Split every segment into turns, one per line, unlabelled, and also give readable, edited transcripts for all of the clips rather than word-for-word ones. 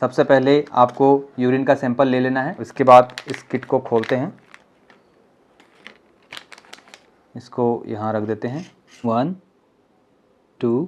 सबसे पहले आपको यूरिन का सैंपल ले लेना है। उसके बाद इस किट को खोलते हैं, इसको यहाँ रख देते हैं। 1 2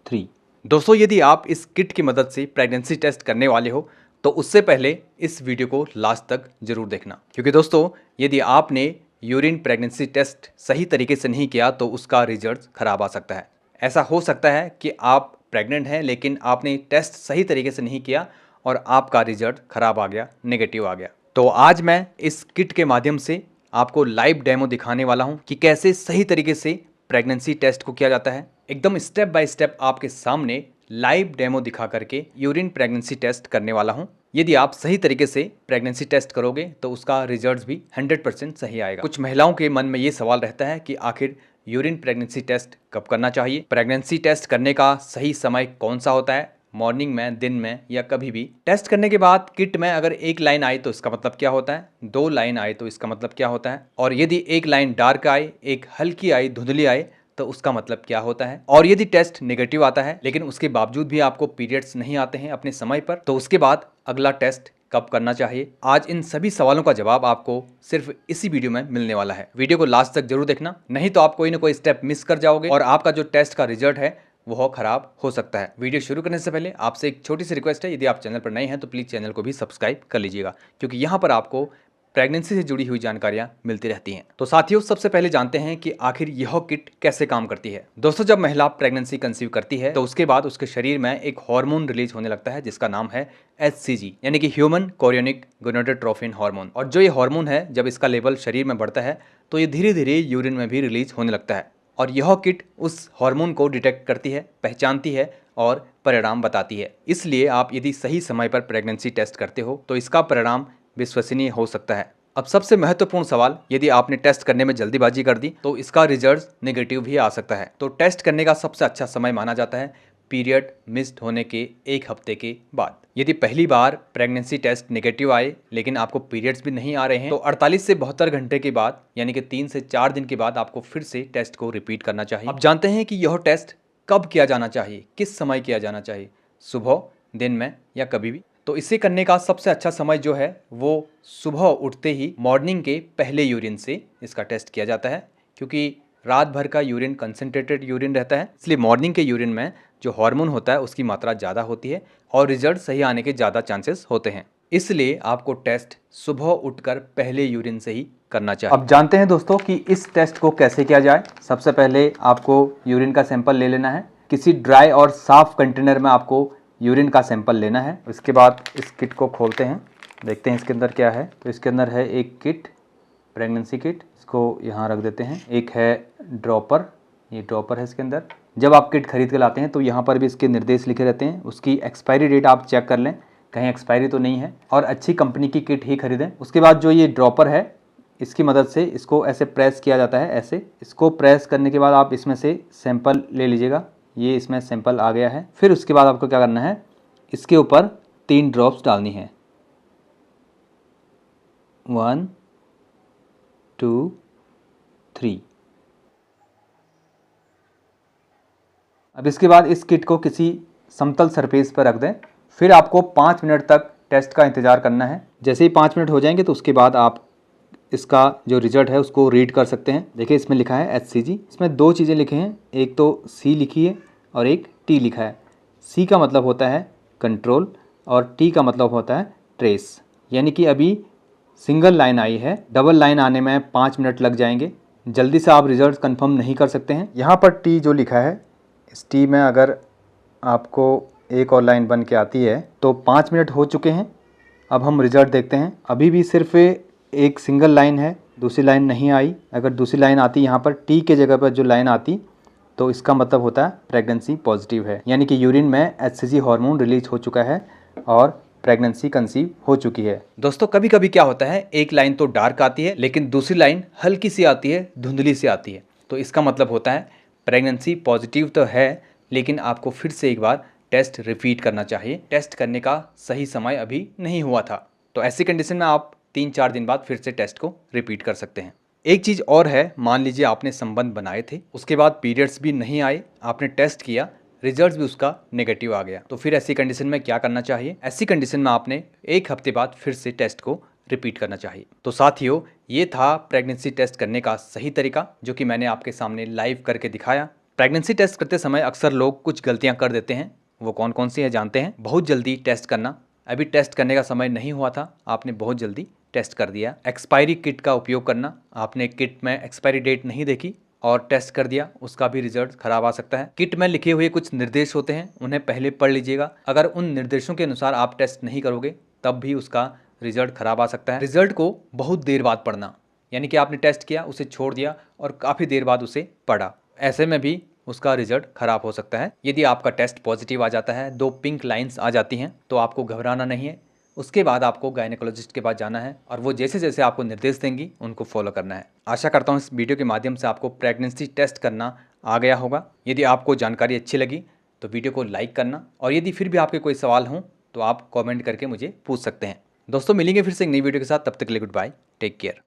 3। दोस्तों, यदि आप इस किट की मदद से प्रेगनेंसी टेस्ट करने वाले हो तो उससे पहले इस वीडियो को लास्ट तक जरूर देखना, क्योंकि दोस्तों यदि आपने यूरिन प्रेगनेंसी टेस्ट सही तरीके से नहीं किया तो उसका रिजल्ट खराब आ सकता है। ऐसा हो सकता है कि आप प्रेग्नेंट हैं लेकिन आपने टेस्ट सही तरीके से नहीं किया और आपका रिजल्ट खराब आ गया, नेगेटिव आ गया। तो आज मैं इस किट के माध्यम से आपको लाइव डेमो दिखाने वाला हूं कि कैसे सही तरीके से प्रेगनेंसी टेस्ट को किया जाता है। एकदम स्टेप बाय स्टेप आपके सामने लाइव डेमो दिखा करके यूरिन प्रेगनेंसी टेस्ट करने वाला हूं। यदि आप सही तरीके से प्रेगनेंसी टेस्ट करोगे तो उसका रिजल्ट भी 100% सही आएगा। कुछ महिलाओं के मन में ये सवाल रहता है कि आखिर यूरिन प्रेगनेंसी टेस्ट कब करना चाहिए, प्रेगनेंसी टेस्ट करने का सही समय कौन सा होता है, मॉर्निंग में, दिन में या कभी भी। टेस्ट करने के बाद किट में अगर एक लाइन आई तो इसका मतलब क्या होता है, 2 लाइन आए तो इसका मतलब क्या होता है, और यदि एक लाइन डार्क आए, एक हल्की आई, धुंधली आए तो उसका मतलब क्या होता है। और यदि टेस्ट नेगेटिव आता है लेकिन उसके बावजूद भी आपको पीरियड्स नहीं आते हैं अपने समय पर, तो उसके बाद अगला टेस्ट कब करना चाहिए। आज इन सभी सवालों का जवाब आपको सिर्फ इसी वीडियो में मिलने वाला है। वीडियो को लास्ट तक जरूर देखना, नहीं तो आप कोई ना कोई स्टेप मिस कर जाओगे और आपका जो टेस्ट का रिजल्ट है वो खराब हो सकता है। वीडियो शुरू करने से पहले आपसे एक छोटी सी रिक्वेस्ट है, यदि आप चैनल पर नए हैं तो प्लीज़ चैनल को भी सब्सक्राइब कर लीजिएगा, क्योंकि यहाँ पर आपको प्रेगनेंसी से जुड़ी हुई जानकारियां मिलती रहती हैं। तो साथियों, सबसे पहले जानते हैं कि आखिर यह किट कैसे काम करती है। दोस्तों, जब महिला प्रेगनेंसी कंसीव करती है तो उसके बाद उसके शरीर में एक हार्मोन रिलीज होने लगता है जिसका नाम है HCG, यानी कि ह्यूमन कोरियोनिक गोनाडोट्रोपिन हार्मोन। और जो ये हार्मोन है, जब इसका लेवल शरीर में बढ़ता है तो ये धीरे धीरे यूरिन में भी रिलीज होने लगता है। और यह किट उस हार्मोन को डिटेक्ट करती है, पहचानती है और परिणाम बताती है। इसलिए आप यदि सही समय पर प्रेगनेंसी टेस्ट करते हो तो इसका परिणाम विश्वसनीय हो सकता है। अब सबसे महत्वपूर्ण सवाल, यदि आपने टेस्ट करने में जल्दीबाजी कर दी तो इसका रिजल्ट नेगेटिव भी आ सकता है। तो टेस्ट करने का सबसे अच्छा समय माना जाता है पीरियड मिस्ड होने के 1 हफ्ते के बाद। यदि पहली बार प्रेगनेंसी टेस्ट नेगेटिव आए लेकिन आपको पीरियड्स भी नहीं आ रहे हैं तो 48 से 72 घंटे के बाद, यानी कि 3 से 4 दिन के बाद आपको फिर से टेस्ट को रिपीट करना चाहिए। अब जानते हैं कि यह टेस्ट कब किया जाना चाहिए, किस समय किया जाना चाहिए, सुबह, दिन में या कभी भी। तो इसे करने का सबसे अच्छा समय जो है वो सुबह उठते ही मॉर्निंग के पहले यूरिन से इसका टेस्ट किया जाता है, क्योंकि रात भर का यूरिन कंसंट्रेटेड यूरिन रहता है, इसलिए मॉर्निंग के यूरिन में जो हार्मोन होता है उसकी मात्रा ज़्यादा होती है और रिजल्ट सही आने के ज़्यादा चांसेस होते हैं। इसलिए आपको टेस्ट सुबह उठकर पहले यूरिन से ही करना चाहिए। अब जानते हैं दोस्तों कि इस टेस्ट को कैसे किया जाए। सबसे पहले आपको यूरिन का सैंपल ले लेना है। किसी ड्राई और साफ कंटेनर में आपको यूरिन का सैंपल लेना है। उसके बाद इस किट को खोलते हैं, देखते हैं इसके अंदर क्या है। तो इसके अंदर है एक किट, प्रेगनेंसी किट, इसको यहाँ रख देते हैं। एक है ड्रॉपर, ये ड्रॉपर है इसके अंदर। जब आप किट खरीद के लाते हैं तो यहाँ पर भी इसके निर्देश लिखे रहते हैं, उसकी एक्सपायरी डेट आप चेक कर लें, कहीं एक्सपायरी तो नहीं है, और अच्छी कंपनी की किट ही खरीदें। उसके बाद जो ये ड्रॉपर है, इसकी मदद से इसको ऐसे प्रेस किया जाता है, ऐसे। इसको प्रेस करने के बाद आप इसमें से सैंपल ले लीजिएगा। ये इसमें सैंपल आ गया है। फिर उसके बाद आपको क्या करना है, इसके ऊपर 3 ड्रॉप्स डालनी है। 1 2 3। अब इसके बाद इस किट को किसी समतल सरफेस पर रख दें। फिर आपको 5 मिनट तक टेस्ट का इंतज़ार करना है। जैसे ही 5 मिनट हो जाएंगे तो उसके बाद आप इसका जो रिजल्ट है उसको रीड कर सकते हैं। देखिए इसमें लिखा है HCG। इसमें 2 चीज़ें लिखे हैं, एक तो C लिखी है और एक T लिखा है। C का मतलब होता है कंट्रोल और T का मतलब होता है ट्रेस। यानी कि अभी सिंगल लाइन आई है, डबल लाइन आने में 5 मिनट लग जाएंगे। जल्दी से आप रिजल्ट कंफर्म नहीं कर सकते हैं। यहाँ पर T जो लिखा है, इस T में अगर आपको एक और लाइन बन के आती है तो 5 मिनट हो चुके हैं। अब हम रिजल्ट देखते हैं। अभी भी सिर्फ एक सिंगल लाइन है, दूसरी लाइन नहीं आई। अगर दूसरी लाइन आती यहाँ पर T के जगह पर जो लाइन आती तो इसका मतलब होता है प्रेगनेंसी पॉजिटिव है, यानी कि यूरिन में HCG हार्मोन रिलीज हो चुका है और प्रेगनेंसी कंसीव हो चुकी है। दोस्तों, कभी कभी क्या होता है, एक लाइन तो डार्क आती है लेकिन दूसरी लाइन हल्की सी आती है, धुंधली सी आती है, तो इसका मतलब होता है प्रेगनेंसी पॉजिटिव तो है लेकिन आपको फिर से एक बार टेस्ट रिपीट करना चाहिए। टेस्ट करने का सही समय अभी नहीं हुआ था। तो ऐसी कंडीशन में आप 3-4 दिन बाद फिर से टेस्ट को रिपीट कर सकते हैं। एक चीज़ और है, मान लीजिए आपने संबंध बनाए थे, उसके बाद पीरियड्स भी नहीं आए, आपने टेस्ट किया रिजल्ट भी उसका नेगेटिव आ गया। तो फिर ऐसी कंडीशन में क्या करना चाहिए? ऐसी कंडीशन में आपने 1 हफ्ते बाद फिर से टेस्ट को रिपीट करना चाहिए। तो साथियों, ये था प्रेगनेंसी टेस्ट करने का सही तरीका, जो कि मैंने आपके सामने लाइव करके दिखाया। प्रेगनेंसी टेस्ट करते समय अक्सर लोग कुछ गलतियां कर देते हैं। वो कौन कौन सी है जानते हैं? बहुत जल्दी टेस्ट करना, अभी टेस्ट करने का समय नहीं हुआ था, आपने बहुत जल्दी टेस्ट कर दिया। एक्सपायरी किट का उपयोग करना, आपने किट में एक्सपायरी डेट नहीं देखी और टेस्ट कर दिया, उसका भी रिजल्ट खराब आ सकता है। किट में लिखे हुए कुछ निर्देश होते हैं, उन्हें पहले पढ़ लीजिएगा। अगर उन निर्देशों के अनुसार आप टेस्ट नहीं करोगे तब भी उसका रिजल्ट खराब आ सकता है। रिजल्ट को बहुत देर बाद पढ़ना, यानी कि आपने टेस्ट किया, उसे छोड़ दिया और काफ़ी देर बाद उसे पढ़ा, ऐसे में भी उसका रिजल्ट खराब हो सकता है। यदि आपका टेस्ट पॉजिटिव आ जाता है, 2 पिंक लाइंस आ जाती हैं, तो आपको घबराना नहीं है। उसके बाद आपको गायनेकोलॉजिस्ट के पास जाना है और वो जैसे जैसे आपको निर्देश देंगी उनको फॉलो करना है। आशा करता हूँ इस वीडियो के माध्यम से आपको प्रेगनेंसी टेस्ट करना आ गया होगा। यदि आपको जानकारी अच्छी लगी तो वीडियो को लाइक करना, और यदि फिर भी आपके कोई सवाल हों तो आप कमेंट करके मुझे पूछ सकते हैं। दोस्तों, मिलेंगे फिर से एक नई वीडियो के साथ, तब तक के लिए गुड बाय, टेक केयर।